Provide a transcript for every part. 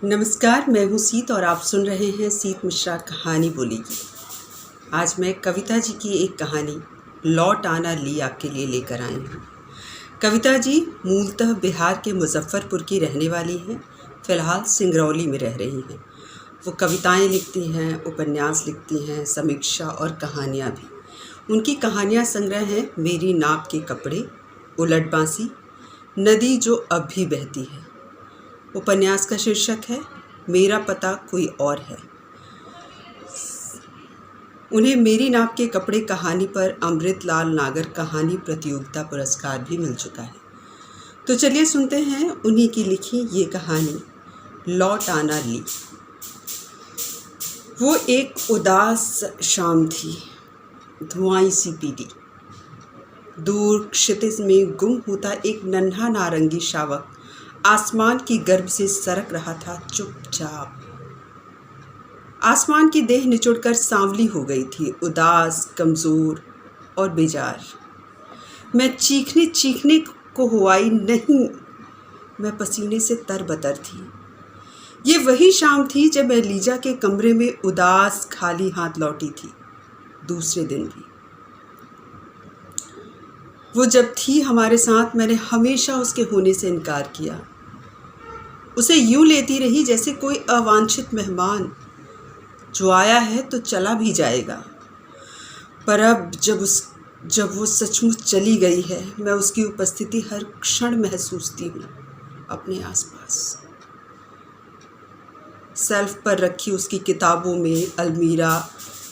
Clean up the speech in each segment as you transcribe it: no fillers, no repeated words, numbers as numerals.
नमस्कार, मैं हूँ सीत और आप सुन रहे हैं सीत मिश्रा कहानी बोलेगी। आज मैं कविता जी की एक कहानी लौट आना ली आपके लिए लेकर आई हूँ। कविता जी मूलतः बिहार के मुजफ्फरपुर की रहने वाली हैं। फ़िलहाल सिंगरौली में रह रही हैं। वो कविताएं लिखती हैं, उपन्यास लिखती हैं, समीक्षा और कहानियाँ भी। उनकी कहानियाँ संग्रह हैं मेरी नाप के कपड़े, उलट बांसी, नदी जो अब भी बहती है। उपन्यास का शीर्षक है मेरा पता कोई और है। उन्हें मेरी नाप के कपड़े कहानी पर अमृतलाल नागर कहानी प्रतियोगिता पुरस्कार भी मिल चुका है। तो चलिए सुनते हैं उन्हीं की लिखी ये कहानी लौट आना ली। वो एक उदास शाम थी। धुआंई सी पीली, दूर क्षितिज में गुम होता एक नन्हा नारंगी शावक आसमान की गर्भ से सरक रहा था चुपचाप। आसमान की देह निचुड़कर सांवली हो गई थी, उदास, कमज़ोर और बेजार। मैं चीखने को हुआई नहीं, मैं पसीने से तरबतर थी। ये वही शाम थी जब मैं लीजा के कमरे में उदास खाली हाथ लौटी थी। दूसरे दिन भी वो जब थी हमारे साथ, मैंने हमेशा उसके होने से इनकार किया। उसे यूं लेती रही जैसे कोई अवांछित मेहमान जो आया है तो चला भी जाएगा। पर अब जब वो सचमुच चली गई है, मैं उसकी उपस्थिति हर क्षण महसूसती हूँ अपने आसपास। सेल्फ पर रखी उसकी किताबों में, अलमीरा,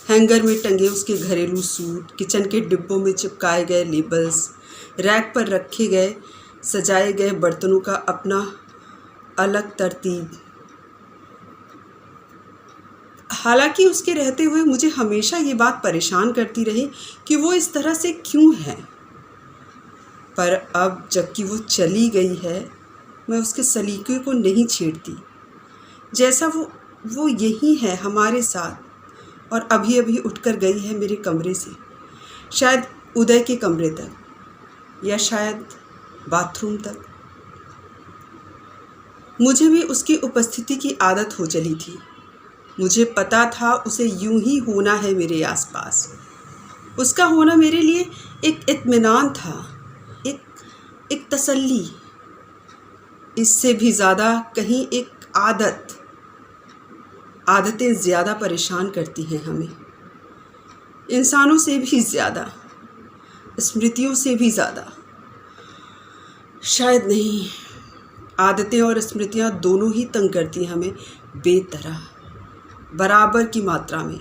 हैंगर में टंगे उसके घरेलू सूट, किचन के डिब्बों में चिपकाए गए लेबल्स, रैक पर रखे गए सजाए गए बर्तनों का अपना अलग तरतीब। हालांकि उसके रहते हुए मुझे हमेशा ये बात परेशान करती रही कि वो इस तरह से क्यों है। पर अब जबकि वो चली गई है, मैं उसके सलीके को नहीं छेड़ती। जैसा वो यही है हमारे साथ, और अभी अभी उठकर गई है मेरे कमरे से, शायद उदय के कमरे तक, या शायद बाथरूम तक। मुझे भी उसकी उपस्थिति की आदत हो चली थी। मुझे पता था उसे यूं ही होना है मेरे आसपास। उसका होना मेरे लिए एक इत्मीनान था, एक तसल्ली। इससे भी ज़्यादा कहीं एक आदत। आदतें ज़्यादा परेशान करती हैं हमें, इंसानों से भी ज़्यादा, स्मृतियों से भी ज़्यादा। शायद नहीं, आदतें और स्मृतियाँ दोनों ही तंग करती हैं हमें बेतरह, बराबर की मात्रा में,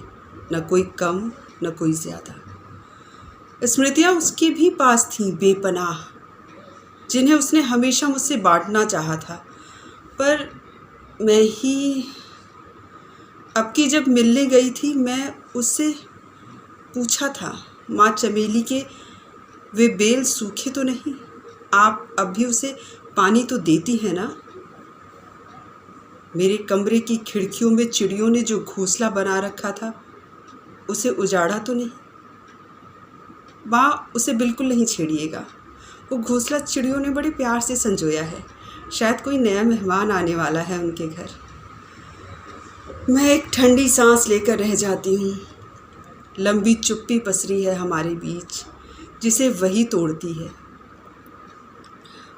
न कोई कम न कोई ज़्यादा। स्मृतियाँ उसके भी पास थीं बेपनाह, जिन्हें उसने हमेशा मुझसे बांटना चाहा था। पर मैं ही अब की जब मिलने गई थी, मैं उससे पूछा था, माँ चमेली के वे बेल सूखे तो नहीं? आप अब भी उसे पानी तो देती हैं ना? मेरे कमरे की खिड़कियों में चिड़ियों ने जो घोंसला बना रखा था, उसे उजाड़ा तो नहीं? माँ, उसे बिल्कुल नहीं छेड़िएगा। वो घोंसला चिड़ियों ने बड़े प्यार से संजोया है। शायद कोई नया मेहमान आने वाला है उनके घर। मैं एक ठंडी सांस लेकर रह जाती हूँ। लंबी चुप्पी पसरी है हमारे बीच, जिसे वही तोड़ती है।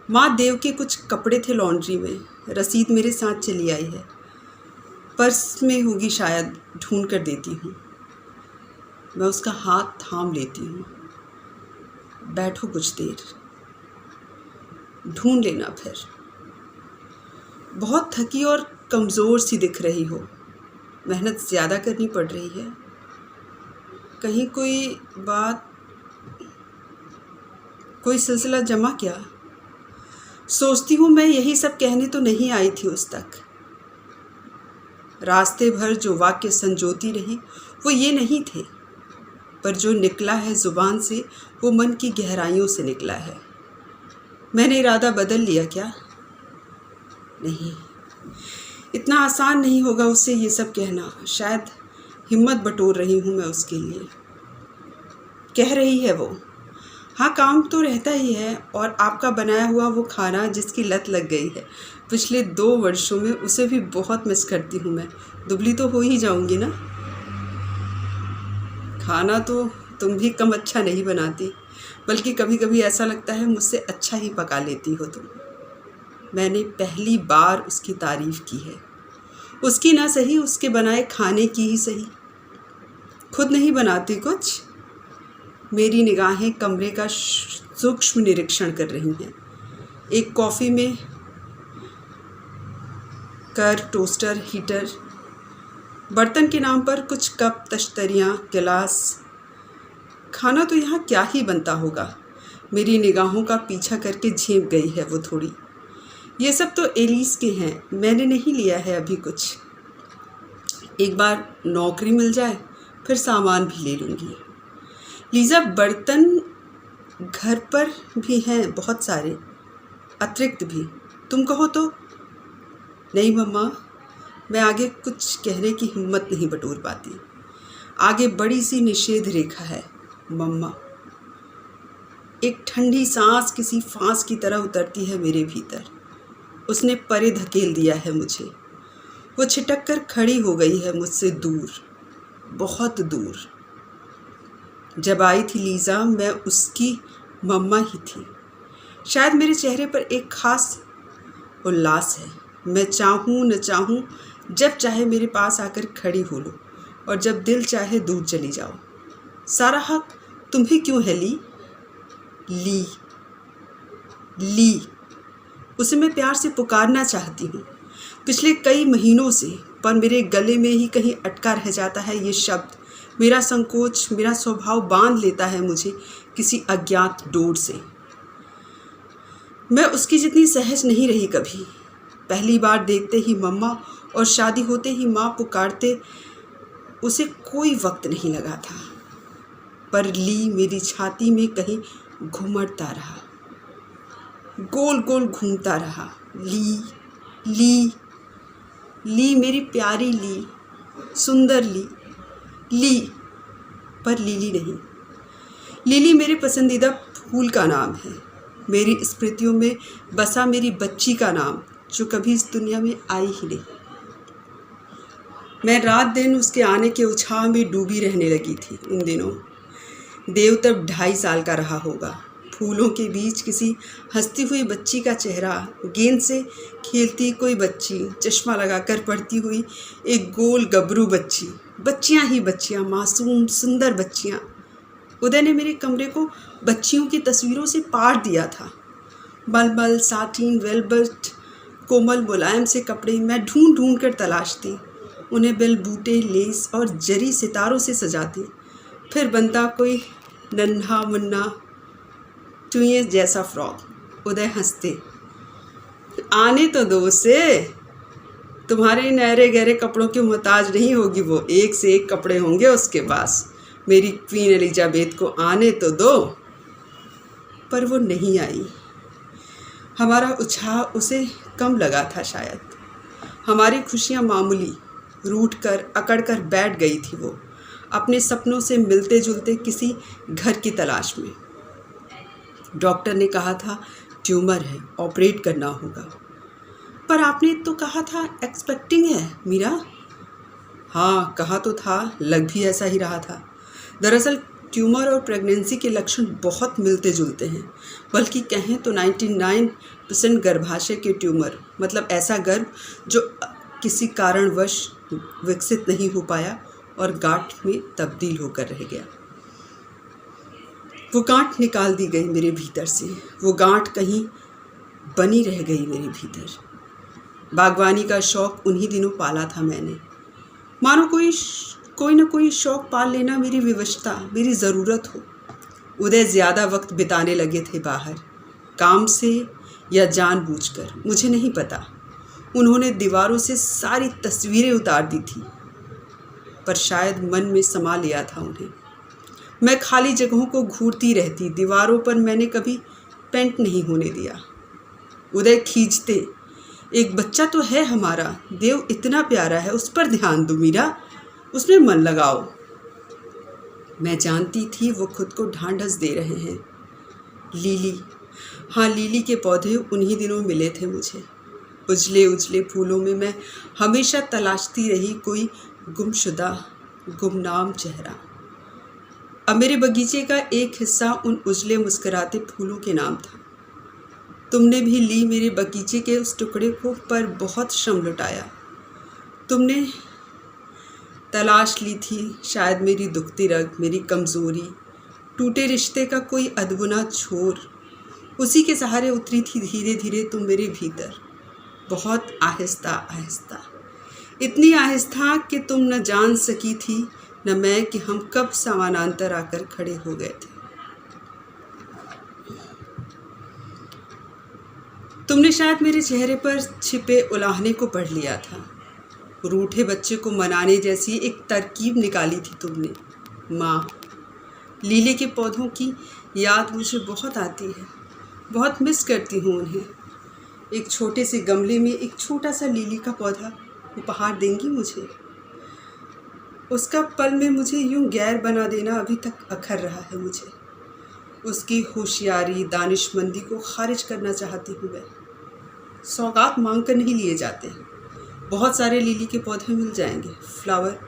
माँ देव के कुछ कपड़े थे लॉन्ड्री में, रसीद मेरे साथ चली आई है। पर्स में होगी शायद, ढूंढ कर देती हूँ। मैं उसका हाथ थाम लेती हूँ। बैठो कुछ देर, ढूंढ लेना फिर। बहुत थकी और कमज़ोर सी दिख रही हो, मेहनत ज़्यादा करनी पड़ रही है। कहीं कोई बात, कोई सिलसिला जमा क्या? सोचती हूँ मैं यही सब कहने तो नहीं आई थी उस तक। रास्ते भर जो वाक्य संजोती रही वो ये नहीं थे, पर जो निकला है ज़ुबान से वो मन की गहराइयों से निकला है। मैंने इरादा बदल लिया क्या? नहीं, इतना आसान नहीं होगा उससे ये सब कहना। शायद हिम्मत बटोर रही हूँ मैं उसके लिए। कह रही है वो, हाँ, काम तो रहता ही है, और आपका बनाया हुआ वो खाना जिसकी लत लग गई है पिछले 2 वर्षों में, उसे भी बहुत मिस करती हूँ मैं। दुबली तो हो ही जाऊँगी ना। खाना तो तुम भी कम अच्छा नहीं बनाती, बल्कि कभी कभी ऐसा लगता है मुझसे अच्छा ही पका लेती हो तुम। मैंने पहली बार उसकी तारीफ़ की है, उसकी ना सही, उसके बनाए खाने की ही सही। खुद नहीं बनाती कुछ। मेरी निगाहें कमरे का सूक्ष्म निरीक्षण कर रही हैं। एक कॉफ़ी में कर, टोस्टर, हीटर, बर्तन के नाम पर कुछ कप, तश्तरियाँ, गिलास। खाना तो यहाँ क्या ही बनता होगा। मेरी निगाहों का पीछा करके झेप गई है वो थोड़ी। ये सब तो एलिस के हैं, मैंने नहीं लिया है अभी कुछ। एक बार नौकरी मिल जाए फिर सामान भी ले लूँगी। लीज़ा, बर्तन घर पर भी हैं बहुत सारे, अतिरिक्त भी। तुम कहो तो। नहीं मम्मा, मैं आगे कुछ कहने की हिम्मत नहीं बटोर पाती। आगे बड़ी सी निषेध रेखा है मम्मा। एक ठंडी सांस किसी फांस की तरह उतरती है मेरे भीतर। उसने परे धकेल दिया है मुझे। वो छिटक कर खड़ी हो गई है मुझसे दूर, बहुत दूर। जब आई थी लीज़ा, मैं उसकी मम्मा ही थी। शायद मेरे चेहरे पर एक खास उल्लास है। मैं चाहूँ न चाहूँ, जब चाहे मेरे पास आकर खड़ी हो लो, और जब दिल चाहे दूर चली जाओ। सारा हक तुम्हें क्यों है ली? ली ली, उसे मैं प्यार से पुकारना चाहती हूँ पिछले कई महीनों से, पर मेरे गले में ही कहीं अटका रह जाता है ये शब्द। मेरा संकोच, मेरा स्वभाव बांध लेता है मुझे किसी अज्ञात डोर से। मैं उसकी जितनी सहज नहीं रही कभी। पहली बार देखते ही मम्मा और शादी होते ही माँ पुकारते उसे कोई वक्त नहीं लगा था, पर ली मेरी छाती में कहीं घुमड़ता रहा, गोल गोल घूमता रहा। ली ली ली, मेरी प्यारी ली, सुंदर ली, ली, पर लीली नहीं। लिली मेरे पसंदीदा फूल का नाम है, मेरी स्मृतियों में बसा मेरी बच्ची का नाम, जो कभी इस दुनिया में आई ही नहीं। मैं रात दिन उसके आने के उत्साह में डूबी रहने लगी थी उन दिनों। देव तब 2.5 साल का रहा होगा। फूलों के बीच किसी हंसती हुई बच्ची का चेहरा, गेंद से खेलती कोई बच्ची, चश्मा लगाकर पढ़ती हुई एक गोल गबरू बच्ची, बच्चियाँ ही बच्चियाँ, मासूम सुंदर बच्चियाँ। उदय ने मेरे कमरे को बच्चियों की तस्वीरों से पाट दिया था। मलमल, साटिन, वेलवेट, कोमल मुलायम से कपड़े मैं ढूंढ ढूंढ कर तलाशती, उन्हें बेल बूटे, लेस और जरी सितारों से सजाती। फिर बनता कोई नन्हा मुन्ना चुईए जैसा फ्रॉक। उदय हंसते, आने तो दो उसे, तुम्हारे इन गहरे गहरे कपड़ों के मोहताज नहीं होगी वो, एक से एक कपड़े होंगे उसके पास। मेरी क्वीन एलिजाबेथ को आने तो दो। पर वो नहीं आई। हमारा उत्साह उसे कम लगा था शायद। हमारी खुशियाँ मामूली, रूठ कर अकड़ कर बैठ गई थी वो, अपने सपनों से मिलते जुलते किसी घर की तलाश में। डॉक्टर ने कहा था ट्यूमर है, ऑपरेट करना होगा। पर आपने तो कहा था एक्सपेक्टिंग है मीरा। हाँ, कहा तो था, लग भी ऐसा ही रहा था। दरअसल ट्यूमर और प्रेगनेंसी के लक्षण बहुत मिलते जुलते हैं, बल्कि कहें तो 99% गर्भाशय के ट्यूमर, मतलब ऐसा गर्भ जो किसी कारणवश विकसित नहीं हो पाया और गांठ में तब्दील होकर रह गया। वो गांठ निकाल दी गई मेरे भीतर से, वो गांठ कहीं बनी रह गई मेरे भीतर। बागवानी का शौक़ उन्हीं दिनों पाला था मैंने। मानो कोई न कोई शौक़ पाल लेना मेरी विवशता, मेरी ज़रूरत हो। उदय ज़्यादा वक्त बिताने लगे थे बाहर, काम से या जानबूझकर, मुझे नहीं पता। उन्होंने दीवारों से सारी तस्वीरें उतार दी थी, पर शायद मन में समा लिया था उन्हें। मैं खाली जगहों को घूरती रहती, दीवारों पर मैंने कभी पेंट नहीं होने दिया। उदय खींचते, एक बच्चा तो है हमारा, देव इतना प्यारा है, उस पर ध्यान दो मीरा, उसमें मन लगाओ। मैं जानती थी वो खुद को ढांढस दे रहे हैं, लीली, हाँ लीली के पौधे उन्हीं दिनों मिले थे मुझे। उजले उजले फूलों में मैं हमेशा तलाशती रही कोई गुमशुदा गुमनाम चेहरा। अब मेरे बगीचे का एक हिस्सा उन उजले मुस्कुराते फूलों के नाम था। तुमने भी ली मेरे बगीचे के उस टुकड़े को, पर बहुत श्रम लुटाया। तुमने तलाश ली थी शायद मेरी दुखती रग, मेरी कमज़ोरी, टूटे रिश्ते का कोई अदबुना छोर। उसी के सहारे उतरी थी धीरे धीरे तुम मेरे भीतर, बहुत आहिस्ता आहिस्ता, इतनी आहिस्ता कि तुम न जान सकी थी न मैं कि हम कब समानांतर आकर खड़े हो गए थे। तुमने शायद मेरे चेहरे पर छिपे उलाहने को पढ़ लिया था। रूठे बच्चे को मनाने जैसी एक तरकीब निकाली थी तुमने। माँ, लीले के पौधों की याद मुझे बहुत आती है, बहुत मिस करती हूँ उन्हें। एक छोटे से गमले में एक छोटा सा लीली का पौधा उपहार देंगी मुझे? उसका पल में मुझे यूं गैर बना देना अभी तक अखर रहा है मुझे। उसकी होशियारी, दानिशमंदी को खारिज करना चाहती हूँ मैं। सौगात मांग कर नहीं लिए जाते, बहुत सारे लीली के पौधे मिल जाएंगे फ्लावर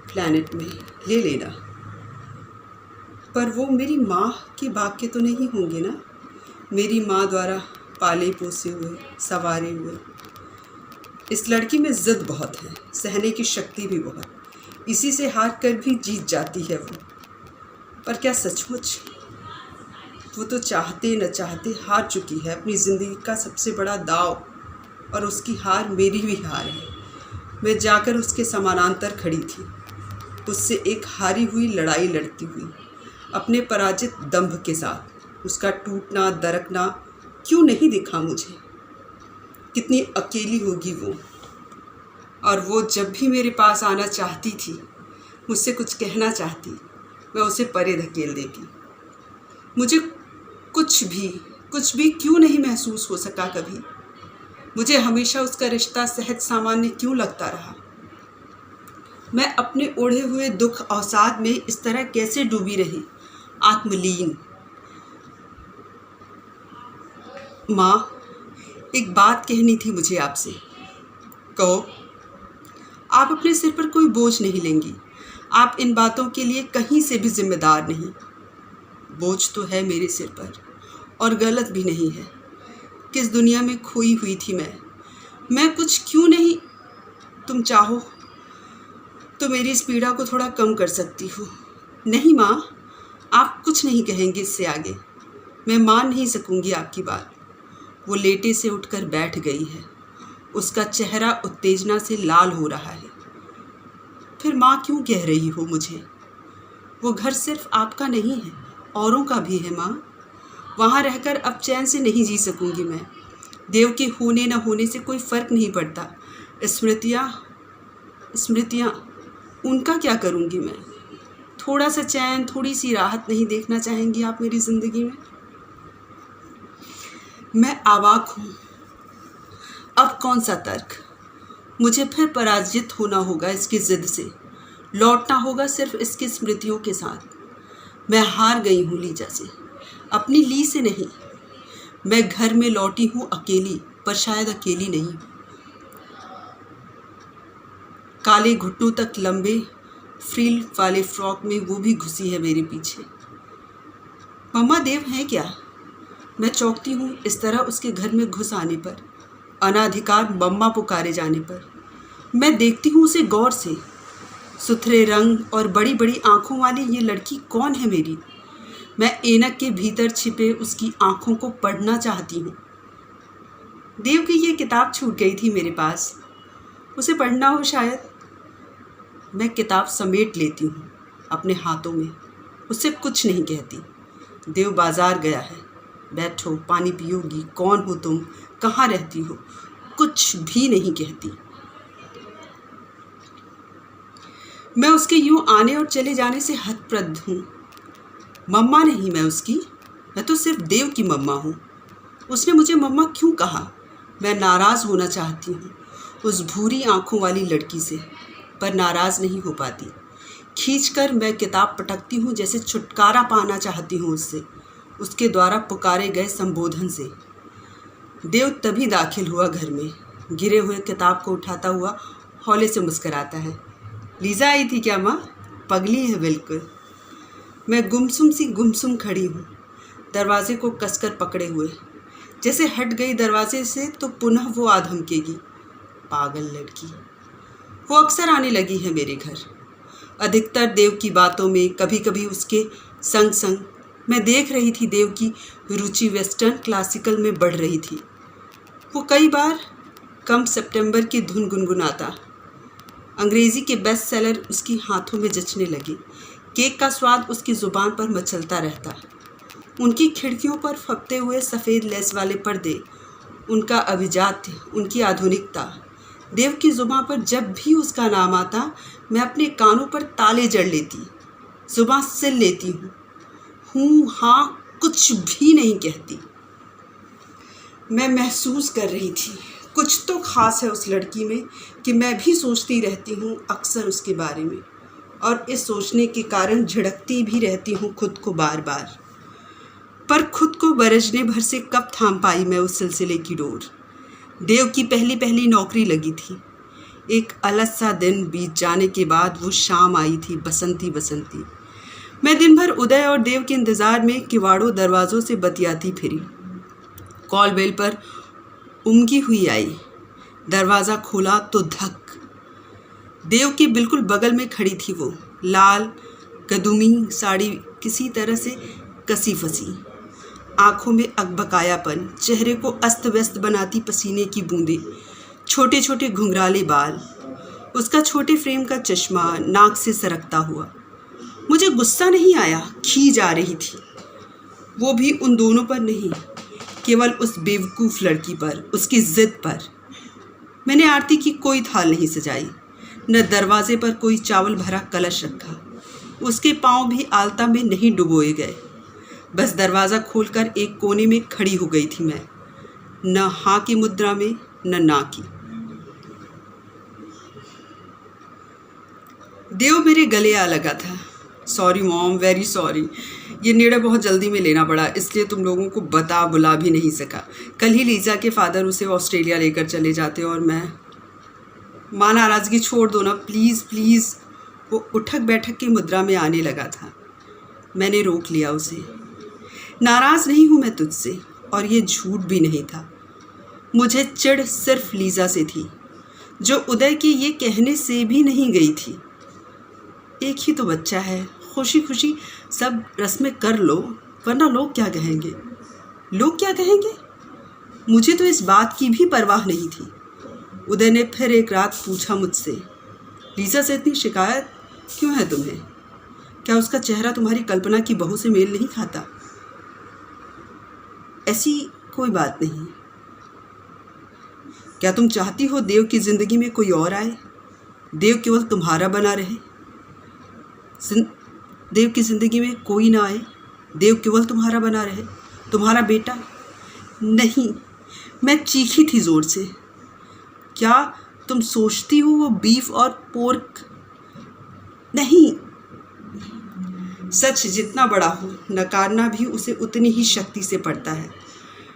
प्लैनेट में, ले लेना। पर वो मेरी माँ के बाग के तो नहीं होंगे ना, मेरी माँ द्वारा पाले पोसे हुए, संवारे हुए। इस लड़की में ज़िद बहुत है, सहने की शक्ति भी बहुत, इसी से हार कर भी जीत जाती है वो। पर क्या सचमुच? वो तो चाहते न चाहते हार चुकी है अपनी ज़िंदगी का सबसे बड़ा दाव, और उसकी हार मेरी भी हार है। मैं जाकर उसके समानांतर खड़ी थी, उससे एक हारी हुई लड़ाई लड़ती हुई, अपने पराजित दंभ के साथ। उसका टूटना दरकना क्यों नहीं दिखा मुझे? कितनी अकेली होगी वो। और वो जब भी मेरे पास आना चाहती थी, मुझसे कुछ कहना चाहती, मैं उसे परे धकेल देती। मुझे कुछ भी क्यों नहीं महसूस हो सका कभी? मुझे हमेशा उसका रिश्ता सहज सामान्य क्यों लगता रहा? मैं अपने ओढ़े हुए दुख अवसाद में इस तरह कैसे डूबी रही, आत्मलीन। माँ, एक बात कहनी थी मुझे आपसे। कहो। आप अपने सिर पर कोई बोझ नहीं लेंगी, आप इन बातों के लिए कहीं से भी जिम्मेदार नहीं। बोझ तो है मेरे सिर पर, और गलत भी नहीं है। किस दुनिया में खोई हुई थी मैं कुछ क्यों नहीं? तुम चाहो तो मेरी इस पीड़ा को थोड़ा कम कर सकती हो। नहीं माँ, आप कुछ नहीं कहेंगे इससे आगे, मैं मान नहीं सकूंगी आपकी बात। वो लेटे से उठकर बैठ गई है, उसका चेहरा उत्तेजना से लाल हो रहा है। फिर माँ क्यों कह रही हो मुझे? वो घर सिर्फ आपका नहीं है, औरों का भी है माँ। वहाँ रहकर अब चैन से नहीं जी सकूंगी मैं। देव के होने न होने से कोई फ़र्क नहीं पड़ता। स्मृतियाँ उनका क्या करूँगी मैं? थोड़ा सा चैन, थोड़ी सी राहत नहीं देखना चाहेंगी आप मेरी ज़िंदगी में? मैं आवाक हूँ। अब कौन सा तर्क? मुझे फिर पराजित होना होगा इसकी ज़िद से, लौटना होगा सिर्फ इसकी स्मृतियों के साथ। मैं हार गई हूँ लीजा से, अपनी ली से नहीं। मैं घर में लौटी हूँ अकेली, पर शायद अकेली नहीं। काले घुटनों तक लंबे फ्रिल वाले फ्रॉक में वो भी घुसी है मेरे पीछे। मम्मा देव हैं क्या? मैं चौंकती हूँ इस तरह उसके घर में घुस आने पर, अनाधिकार मम्मा पुकारे जाने पर। मैं देखती हूँ उसे गौर से। सुथरे रंग और बड़ी बड़ी आँखों वाली ये लड़की कौन है मेरी? मैं ऐनक के भीतर छिपे उसकी आँखों को पढ़ना चाहती हूँ। देव की ये किताब छूट गई थी मेरे पास, उसे पढ़ना हो शायद। मैं किताब समेट लेती हूँ अपने हाथों में, उससे कुछ नहीं कहती। देव बाजार गया है, बैठो, पानी पियोगी, कौन हो तुम, कहाँ रहती हो, कुछ भी नहीं कहती। मैं उसके यूं आने और चले जाने से हतप्रद हूँ। मम्मा नहीं मैं उसकी, मैं तो सिर्फ देव की मम्मा हूँ। उसने मुझे मम्मा क्यों कहा? मैं नाराज़ होना चाहती हूँ उस भूरी आँखों वाली लड़की से, पर नाराज़ नहीं हो पाती। खींचकर मैं किताब पटकती हूँ, जैसे छुटकारा पाना चाहती हूँ उससे। उसके द्वारा पुकारे गए संबोधन से। देव तभी दाखिल हुआ घर में, गिरे हुए किताब को उठाता हुआ हौले से मुस्कराता है। लीजा आई थी क्या माँ? पगली है बिल्कुल। मैं गुमसुम खड़ी हूँ, दरवाजे को कसकर पकड़े हुए। जैसे हट गई दरवाजे से तो पुनः वो आ धमकेगी। पागल लड़की। वो अक्सर आने लगी है मेरे घर, अधिकतर देव की बातों में, कभी कभी उसके संग संग। मैं देख रही थी देव की रुचि वेस्टर्न क्लासिकल में बढ़ रही थी। वो कई बार कम सितंबर की धुन गुनगुनाता। अंग्रेज़ी के बेस्ट सेलर उसकी हाथों में जचने लगे। केक का स्वाद उसकी ज़ुबान पर मचलता रहता। उनकी खिड़कियों पर फपते हुए सफ़ेद लेस वाले पर्दे, उनका अभिजात्य, उनकी आधुनिकता। देव की ज़ुबान पर जब भी उसका नाम आता, मैं अपने कानों पर ताले जड़ लेती, ज़ुबान सिल लेती हूँ हाँ, कुछ भी नहीं कहती। मैं महसूस कर रही थी कुछ तो ख़ास है उस लड़की में कि मैं भी सोचती रहती हूँ अक्सर उसके बारे में, और इस सोचने के कारण झिड़कती भी रहती हूँ खुद को बार बार। पर खुद को बरसने भर से कब थाम पाई मैं उस सिलसिले की डोर। देव की पहली नौकरी लगी थी। एक अलग सा दिन बीत जाने के बाद वो शाम आई थी, बसंती। मैं दिन भर उदय और देव के इंतज़ार में किवाड़ों दरवाज़ों से बतियाती फिरी। कॉल बेल पर उमगी हुई आई। दरवाज़ा खोला तो धक। देव के बिल्कुल बगल में खड़ी थी वो, लाल कदूमी साड़ी किसी तरह से कसी फसी, आँखों में अकबकायापन, चेहरे को अस्त व्यस्त बनाती पसीने की बूंदें, छोटे छोटे घुंघराले बाल, उसका छोटे फ्रेम का चश्मा नाक से सरकता हुआ। मुझे गुस्सा नहीं आया, खीज आ रही थी। वो भी उन दोनों पर नहीं, केवल उस बेवकूफ़ लड़की पर, उसकी ज़िद पर। मैंने आरती की कोई थाल नहीं सजाई, न दरवाजे पर कोई चावल भरा कलश रखा। उसके पाँव भी आलता में नहीं डुबोए गए। बस दरवाज़ा खोलकर एक कोने में खड़ी हो गई थी मैं, न हाँ की मुद्रा में न ना की। देव मेरे गले आ लगा था। Sorry mom, very sorry. ये निर्णय बहुत जल्दी में लेना पड़ा, इसलिए तुम लोगों को बता बुला भी नहीं सका। कल ही लीजा के फादर उसे ऑस्ट्रेलिया लेकर चले जाते और मैं। माँ, नाराज़गी छोड़ दो ना, प्लीज़ प्लीज़। वो उठक बैठक की मुद्रा में आने लगा था। मैंने रोक लिया उसे। नाराज़ नहीं हूँ मैं तुझसे, और ये झूठ भी नहीं था। मुझे चिढ़ सिर्फ लीजा से थी, जो उदय के ये कहने से भी नहीं गई थी। एक ही तो बच्चा है, खुशी खुशी सब रस्में कर लो, वरना लोग क्या कहेंगे। लोग क्या कहेंगे? मुझे तो इस बात की भी परवाह नहीं थी। उदय ने फिर एक रात पूछा मुझसे, लीजा से इतनी शिकायत क्यों है तुम्हें? क्या उसका चेहरा तुम्हारी कल्पना की बहू से मेल नहीं खाता? ऐसी कोई बात नहीं। क्या तुम चाहती हो देव की ज़िंदगी में कोई और आए? देव केवल तुम्हारा बना रहे? देव की ज़िंदगी में कोई ना आए, देव केवल तुम्हारा बना रहे, तुम्हारा बेटा? नहीं, मैं चीखी थी ज़ोर से। क्या तुम सोचती हो वो बीफ और पोर्क? नहीं। सच जितना बड़ा हो, नकारना भी उसे उतनी ही शक्ति से पड़ता है।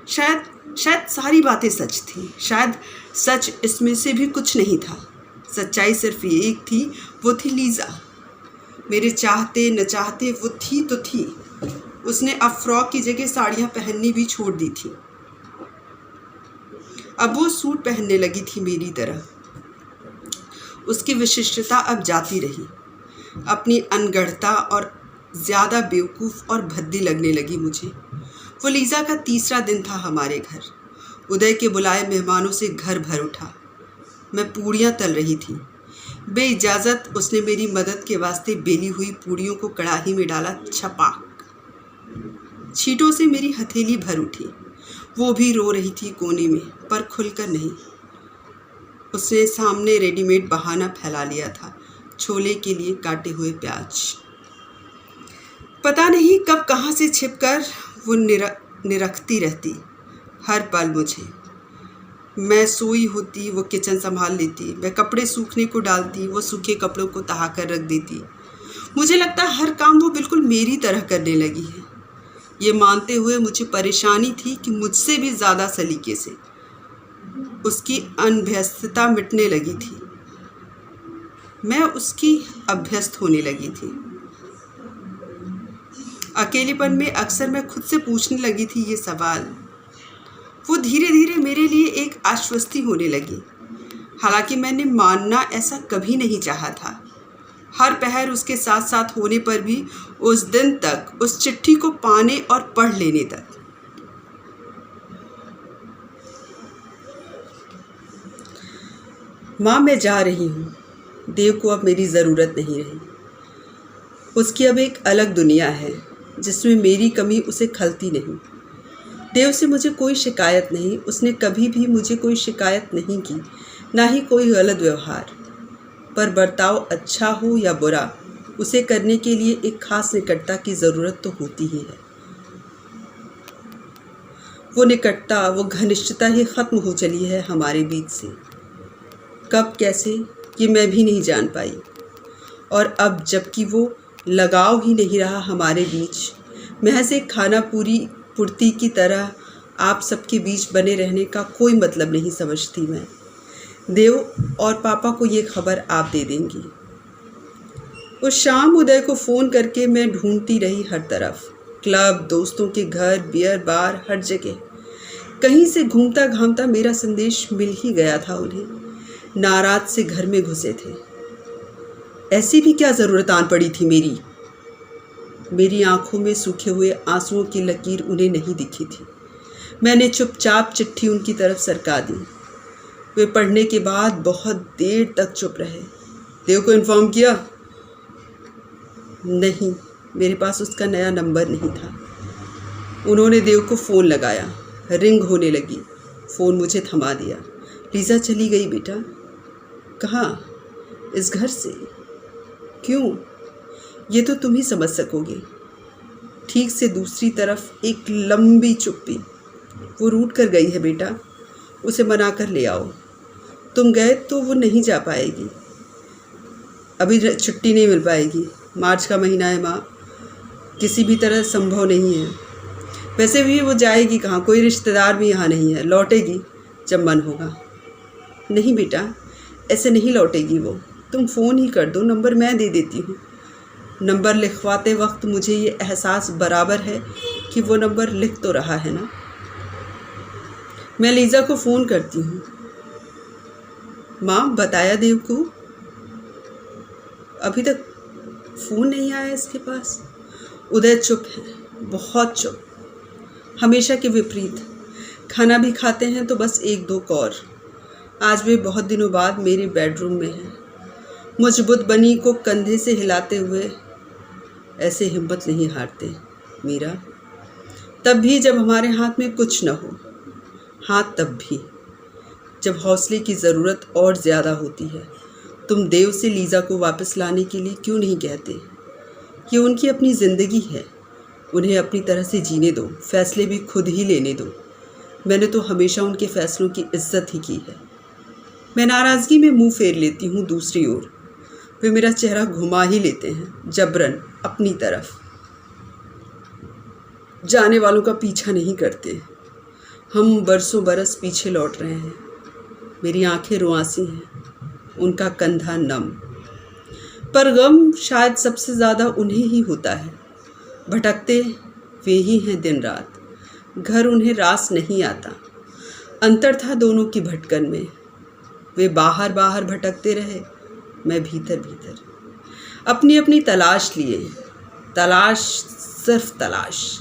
शायद सारी बातें सच थी, शायद सच इसमें से भी कुछ नहीं था। सच्चाई सिर्फ एक थी, वो थी लीजा। मेरे चाहते न चाहते वो थी तो थी। उसने अब फ्रॉक की जगह साड़ियाँ पहननी भी छोड़ दी थी। अब वो सूट पहनने लगी थी मेरी तरह। उसकी विशिष्टता अब जाती रही, अपनी अनगढ़ता और ज़्यादा बेवकूफ़ और भद्दी लगने लगी मुझे। वो लीजा का तीसरा दिन था हमारे घर। उदय के बुलाए मेहमानों से घर भर उठा। मैं पूड़ियाँ तल रही थी। बेइजाज़त उसने मेरी मदद के वास्ते बेली हुई पूड़ियों को कढ़ाई में डाला, छपाक। छींटों से मेरी हथेली भर उठी। वो भी रो रही थी कोने में, पर खुलकर नहीं। उसने सामने रेडीमेड बहाना फैला लिया था, छोले के लिए काटे हुए प्याज। पता नहीं कब कहाँ से छिपकर वो निरखती रहती हर पल मुझे। मैं सोई होती, वो किचन संभाल लेती। मैं कपड़े सूखने को डालती, वो सूखे कपड़ों को तहा कर रख देती। मुझे लगता हर काम वो बिल्कुल मेरी तरह करने लगी है। ये मानते हुए मुझे परेशानी थी कि मुझसे भी ज़्यादा सलीके से उसकी अनभ्यस्तता मिटने लगी थी। मैं उसकी अभ्यस्त होने लगी थी। अकेलेपन में अक्सर मैं खुद से पूछने लगी थी ये सवाल। वो धीरे धीरे मेरे लिए एक आश्वस्ति होने लगी। हालांकि मैंने मानना ऐसा कभी नहीं चाहा था। हर पहर उसके साथ साथ होने पर भी उस दिन तक, उस चिट्ठी को पाने और पढ़ लेने तक। माँ, मैं जा रही हूँ। देव को अब मेरी ज़रूरत नहीं रही। उसकी अब एक अलग दुनिया है जिसमें मेरी कमी उसे खलती नहीं। देव से मुझे कोई शिकायत नहीं। उसने कभी भी मुझे कोई शिकायत नहीं की, ना ही कोई गलत व्यवहार। पर बर्ताव अच्छा हो या बुरा, उसे करने के लिए एक खास निकटता की ज़रूरत तो होती ही है। वो निकटता, वो घनिष्ठता ही ख़त्म हो चली है हमारे बीच से। कब, कैसे, ये मैं भी नहीं जान पाई। और अब जबकि वो लगाव ही नहीं रहा हमारे बीच, महज एक खाना पूरी पूर्ति की तरह आप सबके बीच बने रहने का कोई मतलब नहीं समझती मैं। देव और पापा को ये खबर आप दे देंगी। उस शाम उदय को फ़ोन करके मैं ढूंढती रही हर तरफ, क्लब, दोस्तों के घर, बियर बार, हर जगह। कहीं से घूमता घामता मेरा संदेश मिल ही गया था उन्हें। नाराज से घर में घुसे थे। ऐसी भी क्या ज़रूरत आन पड़ी थी मेरी आंखों में सूखे हुए आंसुओं की लकीर उन्हें नहीं दिखी थी। मैंने चुपचाप चिट्ठी उनकी तरफ सरका दी। वे पढ़ने के बाद बहुत देर तक चुप रहे। देव को इन्फॉर्म किया? नहीं, मेरे पास उसका नया नंबर नहीं था। उन्होंने देव को फ़ोन लगाया। रिंग होने लगी। फ़ोन मुझे थमा दिया। लीज़ा चली गई बेटा। कहाँ? इस घर से। क्यों? ये तो तुम ही समझ सकोगे। ठीक से दूसरी तरफ एक लंबी चुप्पी। वो रूठ कर गई है बेटा, उसे मना कर ले आओ। तुम गए तो वो नहीं जा पाएगी। अभी छुट्टी नहीं मिल पाएगी। मार्च का महीना है माँ, किसी भी तरह संभव नहीं है। वैसे भी वो जाएगी कहाँ, कोई रिश्तेदार भी यहाँ नहीं है। लौटेगी जब मन होगा। नहीं बेटा, ऐसे नहीं लौटेगी वो। तुम फ़ोन ही कर दो, नंबर मैं दे देती हूँ। नंबर लिखवाते वक्त मुझे ये एहसास बराबर है कि वो नंबर लिख तो रहा है ना। मैं लीज़ा को फ़ोन करती हूँ। माँ, बताया देव को? अभी तक फ़ोन नहीं आया इसके पास। उदय चुप है, बहुत चुप, हमेशा के विपरीत। खाना भी खाते हैं तो बस एक दो कौर। आज वे बहुत दिनों बाद मेरे बेडरूम में हैं। मुझ बुद्ध बनी को कंधे से हिलाते हुए। ऐसे हिम्मत नहीं हारते मीरा, तब भी जब हमारे हाथ में कुछ न हो। हाँ, तब भी जब हौसले की ज़रूरत और ज़्यादा होती है। तुम देव से लीज़ा को वापस लाने के लिए क्यों नहीं कहते? ये उनकी अपनी ज़िंदगी है, उन्हें अपनी तरह से जीने दो, फैसले भी खुद ही लेने दो। मैंने तो हमेशा उनके फ़ैसलों की इज्जत ही की है। मैं नाराज़गी में मुंह फेर लेती हूँ दूसरी ओर। वे मेरा चेहरा घुमा ही लेते हैं जबरन अपनी तरफ। जाने वालों का पीछा नहीं करते। हम बरसों बरस पीछे लौट रहे हैं। मेरी आंखें रुआंसी हैं, उनका कंधा नम। पर गम शायद सबसे ज़्यादा उन्हें ही होता है। भटकते वे ही हैं दिन रात। घर उन्हें रास नहीं आता। अंतर था दोनों की भटकन में। वे बाहर बाहर भटकते रहे, मैं भीतर भीतर। अपनी अपनी तलाश लिए। तलाश, सिर्फ तलाश।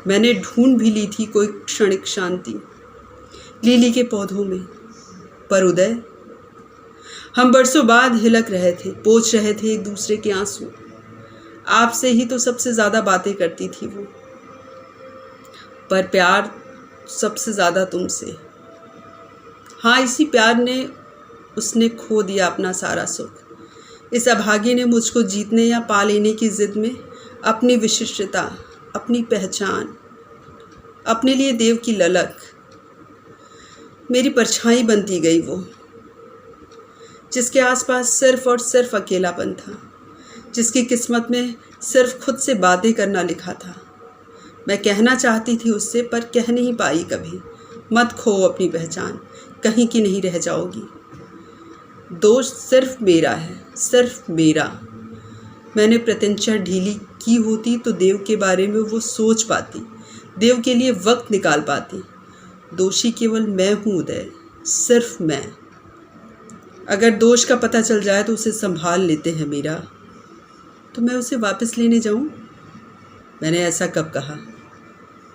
मैंने ढूंढ भी ली थी कोई क्षणिक शांति लीली के पौधों में। पर उदय, हम बरसों बाद हिलक रहे थे, पोंछ रहे थे एक दूसरे के आंसू। आपसे ही तो सबसे ज़्यादा बातें करती थी वो, पर प्यार सबसे ज़्यादा तुमसे। हाँ, इसी प्यार ने उसने खो दिया अपना सारा सुख। इस अभागे ने मुझको जीतने या पा लेने की ज़िद में अपनी विशिष्टता, अपनी पहचान, अपने लिए देव की ललक, मेरी परछाई बनती गई वो, जिसके आसपास सिर्फ और सिर्फ अकेलापन था, जिसकी किस्मत में सिर्फ खुद से बातें करना लिखा था। मैं कहना चाहती थी उससे, पर कह नहीं पाई कभी। मत खो अपनी पहचान, कहीं की नहीं रह जाओगी। दोष सिर्फ मेरा है, सिर्फ मेरा। मैंने प्रत्यंचा ढीली की होती तो देव के बारे में वो सोच पाती, देव के लिए वक्त निकाल पाती। दोषी केवल मैं हूँ उदय, सिर्फ मैं। अगर दोष का पता चल जाए तो उसे संभाल लेते हैं मीरा। तो मैं उसे वापस लेने जाऊँ? मैंने ऐसा कब कहा?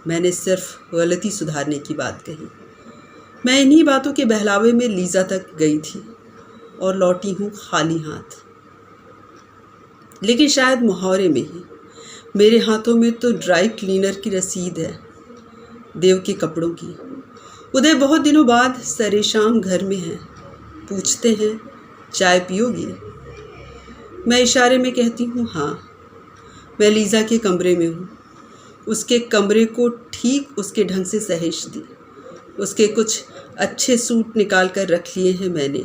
मैंने सिर्फ गलती सुधारने की बात कही। मैं इन्हीं बातों के बहलावे में लीज़ा तक गई थी और लौटी हूँ खाली हाथ। लेकिन शायद मुहावरे में ही। मेरे हाथों में तो ड्राई क्लीनर की रसीद है, देव के कपड़ों की। उदय बहुत दिनों बाद सरेशाम घर में है। पूछते हैं चाय पियोगी? मैं इशारे में कहती हूँ हाँ। मैं लीज़ा के कमरे में हूँ। उसके कमरे को ठीक उसके ढंग से सहेज दी। उसके कुछ अच्छे सूट निकाल कर रख लिए हैं मैंने।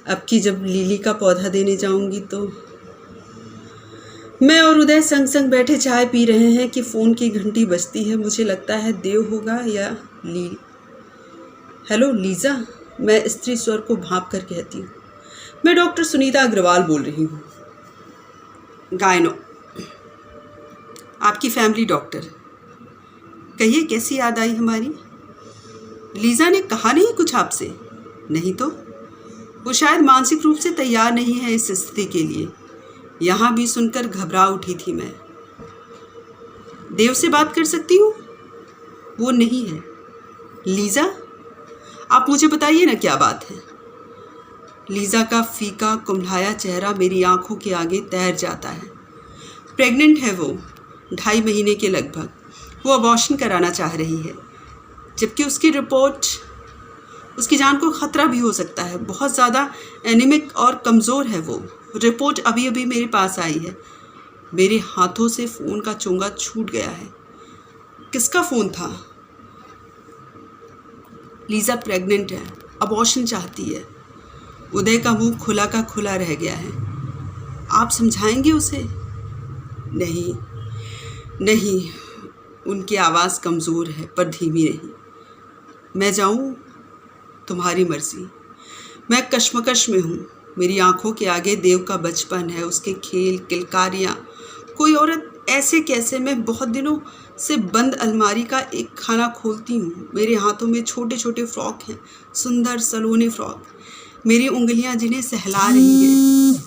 अब की जब लिली का पौधा देने जाऊंगी तो मैं और उदय संग संग बैठे चाय पी रहे हैं कि फ़ोन की घंटी बजती है। मुझे लगता है देव होगा या हेलो लीज़ा, मैं स्त्री स्वर को भांप कर कहती हूँ। मैं डॉक्टर सुनीता अग्रवाल बोल रही हूँ, गायनो, आपकी फैमिली डॉक्टर। कहिए कैसी याद आई हमारी? लीज़ा ने कहा नहीं कुछ आपसे? नहीं तो वो शायद मानसिक रूप से तैयार नहीं है इस स्थिति के लिए। यहाँ भी सुनकर घबरा उठी थी मैं। देव से बात कर सकती हूँ? वो नहीं है। लीज़ा, आप मुझे बताइए ना क्या बात है। लीज़ा का फीका कुम्हलाया चेहरा मेरी आंखों के आगे तैर जाता है। प्रेग्नेंट है वो, 2.5 महीने के लगभग। वो अबॉर्शन कराना चाह रही है, जबकि उसकी रिपोर्ट, उसकी जान को ख़तरा भी हो सकता है। बहुत ज़्यादा एनीमिक और कमज़ोर है वो। रिपोर्ट अभी अभी मेरे पास आई है। मेरे हाथों से फ़ोन का चोंगा छूट गया है। किसका फ़ोन था? लीज़ा प्रेग्नेंट है, अबॉर्शन चाहती है। उदय का मुंह खुला का खुला रह गया है। आप समझाएंगे उसे? नहीं नहीं, उनकी आवाज़ कमज़ोर है पर धीमी नहीं। मैं जाऊँ? तुम्हारी मर्ज़ी। मैं कश्मकश में हूँ। मेरी आंखों के आगे देव का बचपन है, उसके खेल, किलकारियाँ। कोई औरत ऐसे कैसे? मैं बहुत दिनों से बंद अलमारी का एक खाना खोलती हूँ। मेरे हाथों में छोटे छोटे फ्रॉक हैं, सुंदर सलोने फ्रॉक। मेरी उंगलियाँ जिन्हें सहला रही हैं।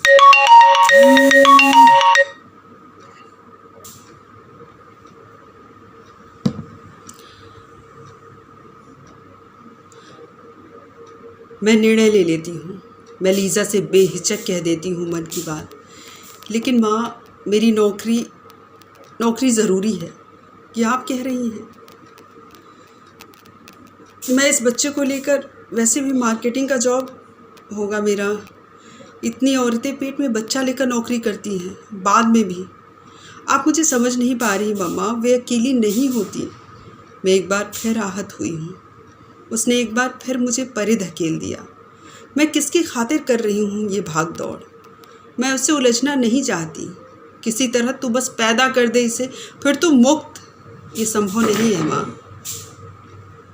मैं निर्णय ले लेती हूँ। मैं लीज़ा से बेहिचक कह देती हूँ मन की बात। लेकिन माँ, मेरी नौकरी ज़रूरी है, ये आप कह रही हैं। मैं इस बच्चे को लेकर, वैसे भी मार्केटिंग का जॉब होगा मेरा। इतनी औरतें पेट में बच्चा लेकर नौकरी करती हैं, बाद में भी। आप मुझे समझ नहीं पा रही मम्मा, वे अकेली नहीं होती। मैं एक बार फिर आहत हुई हूँ। उसने एक बार फिर मुझे परे धकेल दिया। मैं किसकी खातिर कर रही हूँ ये भाग दौड़? मैं उससे उलझना नहीं चाहती। किसी तरह तू बस पैदा कर दे इसे, फिर तू मुक्त। ये संभव नहीं है माँ।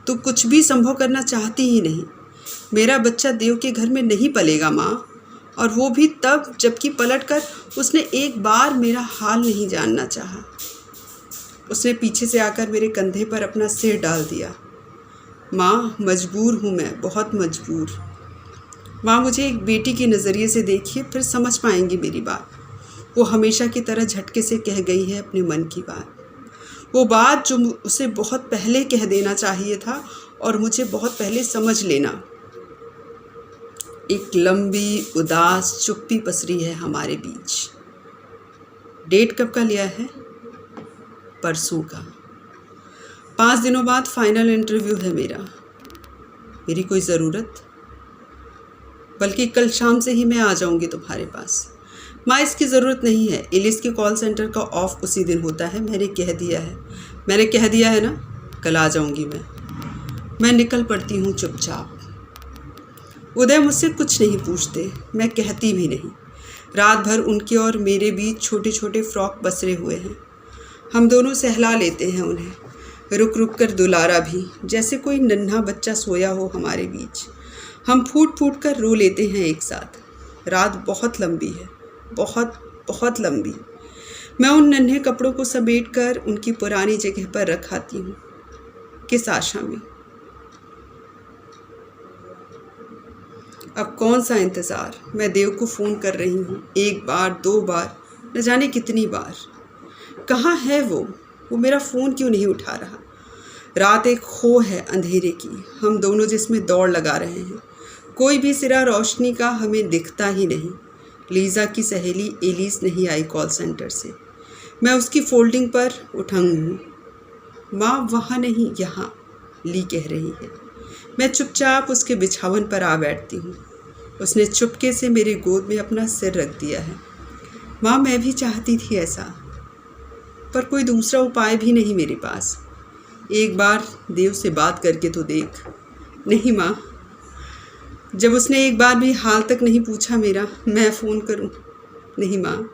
तू कुछ भी संभव करना चाहती ही नहीं। मेरा बच्चा देव के घर में नहीं पलेगा माँ, और वो भी तब जबकि पलटकर उसने एक बार मेरा हाल नहीं जानना चाहा। उसने पीछे से आकर मेरे कंधे पर अपना सिर डाल दिया। माँ, मजबूर हूँ मैं, बहुत मजबूर। माँ, मुझे एक बेटी के नज़रिए से देखिए, फिर समझ पाएंगी मेरी बात। वो हमेशा की तरह झटके से कह गई है अपने मन की बात। वो बात जो उसे बहुत पहले कह देना चाहिए था और मुझे बहुत पहले समझ लेना। एक लंबी उदास चुप्पी पसरी है हमारे बीच। डेट कब का लिया है? परसों का। 5 दिनों बाद फाइनल इंटरव्यू है मेरा। मेरी कोई ज़रूरत? बल्कि कल शाम से ही मैं आ जाऊंगी तुम्हारे पास। माँ, इसकी ज़रूरत नहीं है। एलिस के कॉल सेंटर का ऑफ उसी दिन होता है। मैंने कह दिया है ना, कल आ जाऊंगी मैं निकल पड़ती हूँ चुपचाप। उदय मुझसे कुछ नहीं पूछते, मैं कहती भी नहीं। रात भर उनके और मेरे बीच छोटे छोटे फ्रॉक बसरे हुए हैं। हम दोनों सहला लेते हैं उन्हें, रुक रुक कर दुलारा भी, जैसे कोई नन्हा बच्चा सोया हो हमारे बीच। हम फूट फूट कर रो लेते हैं एक साथ। रात बहुत लंबी है, बहुत बहुत लंबी। मैं उन नन्हे कपड़ों को समेट कर उनकी पुरानी जगह पर रख आती हूँ। किस आशा में? अब कौन सा इंतज़ार? मैं देव को फ़ोन कर रही हूँ, 1 बार 2 बार, न जाने कितनी बार। कहाँ है वो मेरा फ़ोन क्यों नहीं उठा रहा? रात एक खो है अंधेरे की, हम दोनों जिसमें दौड़ लगा रहे हैं। कोई भी सिरा रोशनी का हमें दिखता ही नहीं। लीज़ा की सहेली एलिस नहीं आई कॉल सेंटर से। मैं उसकी फोल्डिंग पर उठंग हूँ। माँ वहाँ नहीं, यहाँ, ली कह रही है। मैं चुपचाप उसके बिछावन पर आ बैठती हूँ। उसने चुपके से मेरे गोद में अपना सिर रख दिया है। माँ, मैं भी चाहती थी ऐसा, पर कोई दूसरा उपाय भी नहीं मेरे पास। एक बार देव से बात करके तो देख। नहीं माँ, जब उसने एक बार भी हाल तक नहीं पूछा मेरा, मैं फ़ोन करूँ? नहीं माँ,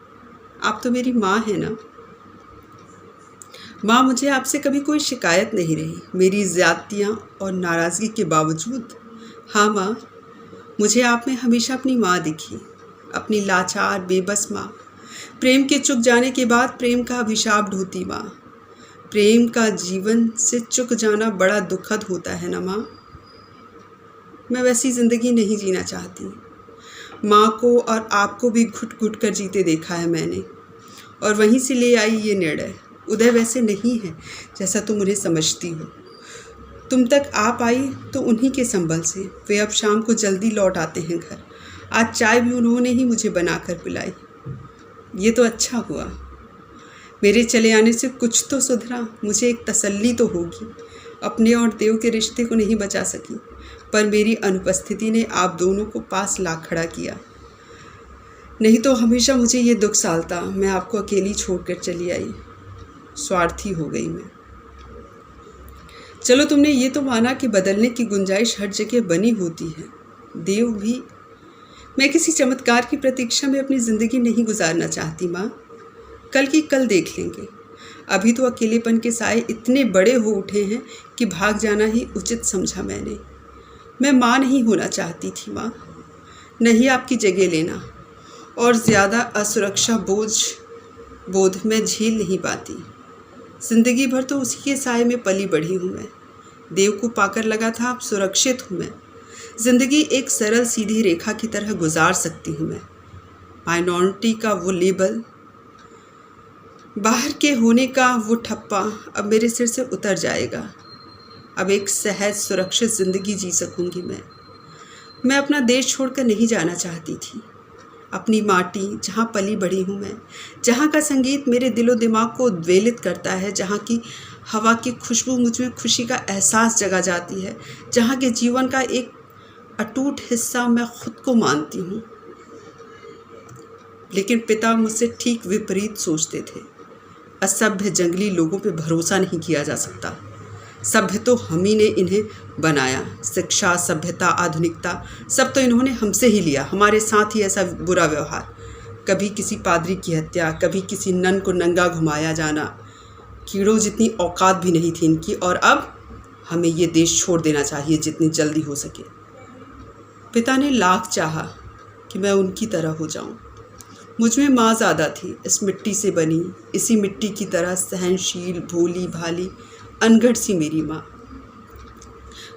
आप तो मेरी माँ है ना। माँ, मुझे आपसे कभी कोई शिकायत नहीं रही, मेरी ज़्यादतियाँ और नाराज़गी के बावजूद। हाँ माँ, मुझे आप में हमेशा अपनी माँ दिखी, अपनी लाचार बेबस माँ, प्रेम के चुक जाने के बाद प्रेम का अभिशाप ढोती माँ। प्रेम का जीवन से चुक जाना बड़ा दुखद होता है ना माँ। मैं वैसी ज़िंदगी नहीं जीना चाहती। माँ को और आपको भी घुट घुट कर जीते देखा है मैंने, और वहीं से ले आई ये निर्णय। उदय वैसे नहीं है जैसा तुम उन्हें समझती हो। तुम तक आप आई तो उन्हीं के संबल से। वे अब शाम को जल्दी लौट आते हैं घर। आज चाय भी उन्होंने ही मुझे बनाकर पिलाई। ये तो अच्छा हुआ, मेरे चले आने से कुछ तो सुधरा। मुझे एक तसल्ली तो होगी। अपने और देव के रिश्ते को नहीं बचा सकी, पर मेरी अनुपस्थिति ने आप दोनों को पास ला खड़ा किया। नहीं तो हमेशा मुझे ये दुख सालता, मैं आपको अकेली छोड़कर चली आई। स्वार्थी हो गई मैं। चलो, तुमने ये तो माना कि बदलने की गुंजाइश हर जगह बनी होती है। देव भी। मैं किसी चमत्कार की प्रतीक्षा में अपनी ज़िंदगी नहीं गुजारना चाहती माँ। कल की कल देख लेंगे। अभी तो अकेलेपन के साए इतने बड़े हो उठे हैं कि भाग जाना ही उचित समझा मैंने। मैं माँ नहीं होना चाहती थी माँ, नहीं आपकी जगह लेना, और ज़्यादा असुरक्षा बोध मैं झेल नहीं पाती। ज़िंदगी भर तो उसी के साए में पली बढ़ी हूँ मैं। देव को पाकर लगा था अब सुरक्षित हूँ मैं। ज़िंदगी एक सरल सीधी रेखा की तरह गुजार सकती हूँ मैं। माइनॉरिटी का वो लेबल, बाहर के होने का वो ठप्पा अब मेरे सिर से उतर जाएगा। अब एक सहज सुरक्षित ज़िंदगी जी सकूँगी मैं अपना देश छोड़कर नहीं जाना चाहती थी। अपनी माटी, जहाँ पली बढ़ी हूँ मैं, जहाँ का संगीत मेरे दिलो दिमाग को उद्वेलित करता है, जहाँ की हवा की खुशबू मुझ में खुशी का एहसास जगा जाती है, जहाँ के जीवन का एक अटूट हिस्सा मैं खुद को मानती हूँ। लेकिन पिता मुझसे ठीक विपरीत सोचते थे। असभ्य जंगली लोगों पे भरोसा नहीं किया जा सकता। सभ्य तो हम ही ने इन्हें बनाया। शिक्षा, सभ्यता, आधुनिकता, सब तो इन्होंने हमसे ही लिया। हमारे साथ ही ऐसा बुरा व्यवहार, कभी किसी पादरी की हत्या, कभी किसी नन को नंगा घुमाया जाना। कीड़ों जितनी औकात भी नहीं थी इनकी, और अब हमें ये देश छोड़ देना चाहिए जितनी जल्दी हो सके। पिता ने लाख चाहा कि मैं उनकी तरह हो जाऊं। मुझ में माँ ज़्यादा थी, इस मिट्टी से बनी, इसी मिट्टी की तरह सहनशील, भोली भाली, अनगढ़ सी मेरी माँ।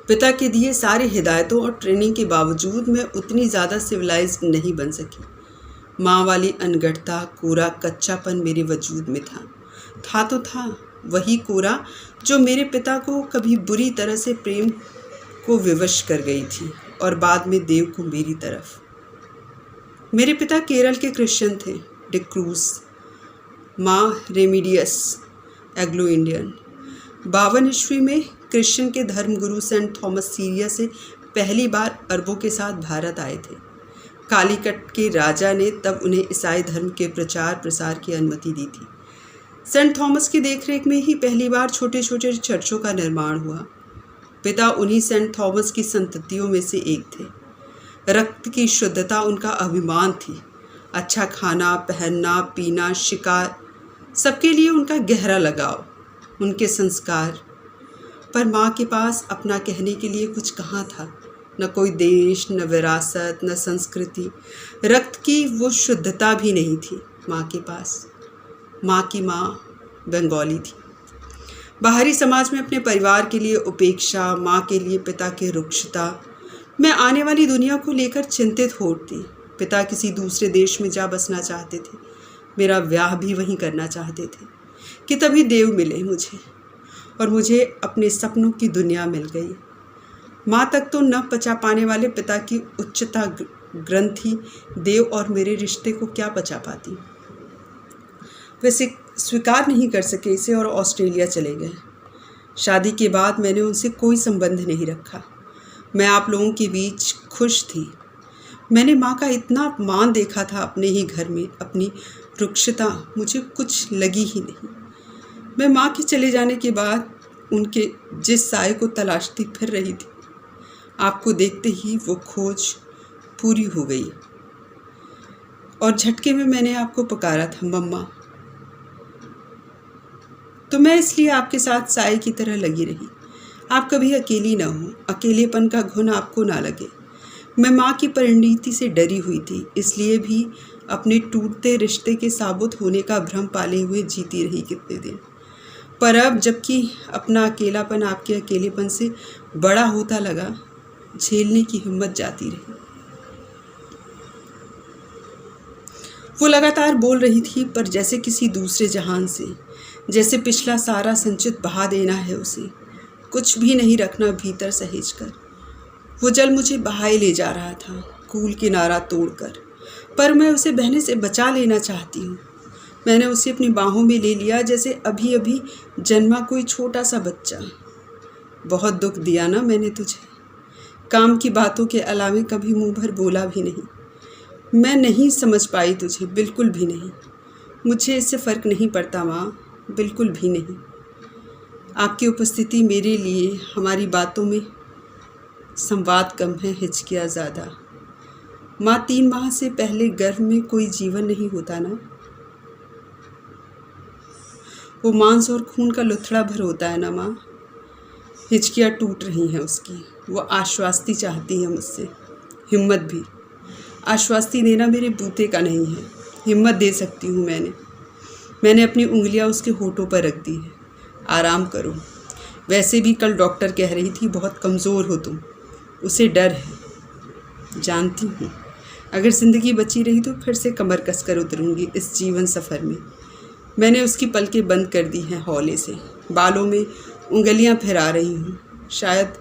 पिता के दिए सारे हिदायतों और ट्रेनिंग के बावजूद मैं उतनी ज़्यादा सिविलाइज्ड नहीं बन सकी। माँ वाली अनगढ़ता, कोरा कच्चापन मेरे वजूद में था तो था वही कोरा जो मेरे पिता को कभी बुरी तरह से प्रेम को विवश कर गई थी, और बाद में देव को मेरी तरफ। मेरे पिता केरल के क्रिश्चियन थे, डिक्रूज। माँ रेमिडियस, एग्लो इंडियन। 52 ईस्वी में क्रिश्चियन के धर्मगुरु सेंट थॉमस सीरिया से पहली बार अरबों के साथ भारत आए थे। कालीकट के राजा ने तब उन्हें ईसाई धर्म के प्रचार प्रसार की अनुमति दी थी। सेंट थॉमस की देखरेख में ही पहली बार छोटे छोटे चर्चों का निर्माण हुआ। पिता उन्हीं सेंट थॉमस की संततियों में से एक थे। रक्त की शुद्धता उनका अभिमान थी। अच्छा खाना, पहनना, पीना, शिकार सबके लिए उनका गहरा लगाव, उनके संस्कार, पर माँ के पास अपना कहने के लिए कुछ कहाँ था। न कोई देश, न विरासत, न संस्कृति, रक्त की वो शुद्धता भी नहीं थी माँ के पास। माँ की माँ बंगाली थी। बाहरी समाज में अपने परिवार के लिए उपेक्षा, माँ के लिए पिता की रुक्षता। मैं आने वाली दुनिया को लेकर चिंतित हो उठती। पिता किसी दूसरे देश में जा बसना चाहते थे, मेरा ब्याह भी वहीं करना चाहते थे कि तभी देव मिले मुझे, और मुझे अपने सपनों की दुनिया मिल गई। माँ तक तो न पचा पाने वाले पिता की उच्चता ग्रंथि देव और मेरे रिश्ते को क्या पचा पाती। वैसे स्वीकार नहीं कर सके इसे और ऑस्ट्रेलिया चले गए। शादी के बाद मैंने उनसे कोई संबंध नहीं रखा। मैं आप लोगों के बीच खुश थी। मैंने माँ का इतना अपमान देखा था अपने ही घर में, अपनी रुक्षता मुझे कुछ लगी ही नहीं। मैं माँ के चले जाने के बाद उनके जिस साए को तलाशती फिर रही थी, आपको देखते ही वो खोज पूरी हो गई और झटके में मैंने आपको पुकारा था मम्मा। तो मैं इसलिए आपके साथ साए की तरह लगी रही। आप कभी अकेली ना हो, अकेलेपन का घुन आपको ना लगे। मैं माँ की परिणति से डरी हुई थी, इसलिए भी अपने टूटते रिश्ते के साबुत होने का भ्रम पाले हुए जीती रही कितने दिन। पर अब जबकि अपना अकेलापन आपके अकेलेपन से बड़ा होता लगा, झेलने की हिम्मत जाती रही। वो लगातार बोल रही थी, पर जैसे किसी दूसरे जहान से, जैसे पिछला सारा संचित बहा देना है उसे, कुछ भी नहीं रखना भीतर सहेज कर। वो जल मुझे बहाए ले जा रहा था, कूल किनारा तोड़कर, पर मैं उसे बहने से बचा लेना चाहती हूँ। मैंने उसे अपनी बाहों में ले लिया जैसे अभी अभी जन्मा कोई छोटा सा बच्चा। बहुत दुख दिया ना मैंने तुझे। काम की बातों के अलावे कभी मुंह भर बोला भी नहीं। मैं नहीं समझ पाई तुझे, बिल्कुल भी नहीं। मुझे इससे फ़र्क नहीं पड़ता माँ, बिल्कुल भी नहीं। आपकी उपस्थिति मेरे लिए, हमारी बातों में संवाद कम है, हिचकियाँ ज़्यादा। माँ 3 माह से पहले गर्भ में कोई जीवन नहीं होता ना, वो मांस और खून का लुथड़ा भर होता है ना माँ। हिचकियाँ टूट रही हैं उसकी। वो आश्वास्ति चाहती है मुझसे, हिम्मत भी। आश्वास्ति देना मेरे बूते का नहीं है, हिम्मत दे सकती हूँ मैंने अपनी उंगलियाँ उसके होठों पर रख दी है। आराम करो। वैसे भी कल डॉक्टर कह रही थी बहुत कमज़ोर हो तुम, उसे डर है। जानती हूँ अगर ज़िंदगी बची रही तो फिर से कमर कसकर उतरूँगी इस जीवन सफ़र में। मैंने उसकी पलकें बंद कर दी हैं हौले से, बालों में उंगलियाँ फिरा रही हूँ, शायद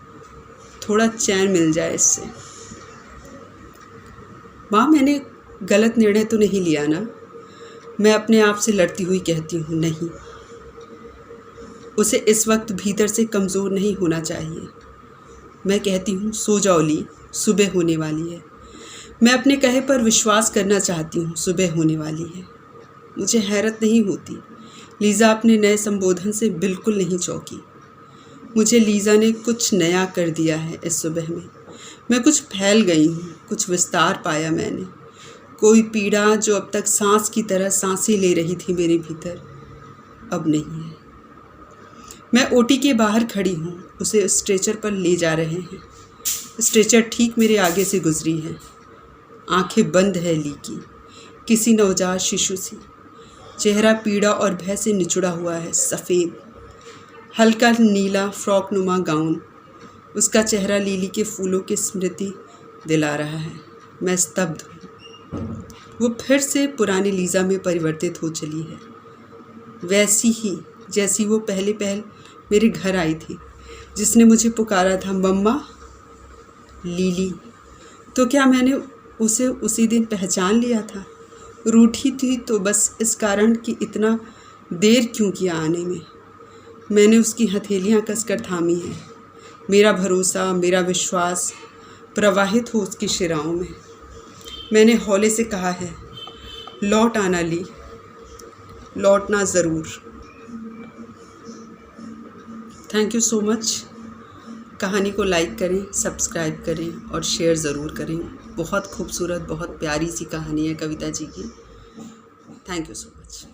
थोड़ा चैन मिल जाए इससे। माँ मैंने गलत निर्णय तो नहीं लिया ना? मैं अपने आप से लड़ती हुई कहती हूँ नहीं। उसे इस वक्त भीतर से कमज़ोर नहीं होना चाहिए। मैं कहती हूँ सो जाओ ली, सुबह होने वाली है। मैं अपने कहे पर विश्वास करना चाहती हूँ, सुबह होने वाली है। मुझे हैरत नहीं होती, लीज़ा अपने नए संबोधन से बिल्कुल नहीं चौंकी। मुझे लीज़ा ने कुछ नया कर दिया है इस सुबह में। मैं कुछ फैल गई हूँ, कुछ विस्तार पाया मैंने। कोई पीड़ा जो अब तक सांस की तरह सांसें ले रही थी मेरे भीतर, अब नहीं है। मैं ओटी के बाहर खड़ी हूँ, उसे स्ट्रेचर पर ले जा रहे हैं। स्ट्रेचर ठीक मेरे आगे से गुजरी है। आंखें बंद है ली की, किसी नवजात शिशु सी। चेहरा पीड़ा और भय से निचुड़ा हुआ है, सफ़ेद हल्का नीला फ्रॉक नुमा गाउन उसका चेहरा लीली के फूलों की स्मृति दिला रहा है। मैं स्तब्ध हूँ। वो फिर से पुरानी लीज़ा में परिवर्तित हो चली है, वैसी ही जैसी वो पहले मेरे घर आई थी, जिसने मुझे पुकारा था मम्मा लीली। तो क्या मैंने उसे उसी दिन पहचान लिया था? रूठी थी तो बस इस कारण कि इतना देर क्यों किया आने में। मैंने उसकी हथेलियाँ कसकर थामी हैं। मेरा भरोसा, मेरा विश्वास प्रवाहित हो उसकी शिराओं में। मैंने हौले से कहा है, लौट आना ली, लौटना ज़रूर। Thank you so much. कहानी को लाइक करें, सब्सक्राइब करें और शेयर ज़रूर करें। बहुत खूबसूरत, बहुत प्यारी सी कहानी है कविता जी की। Thank you so much.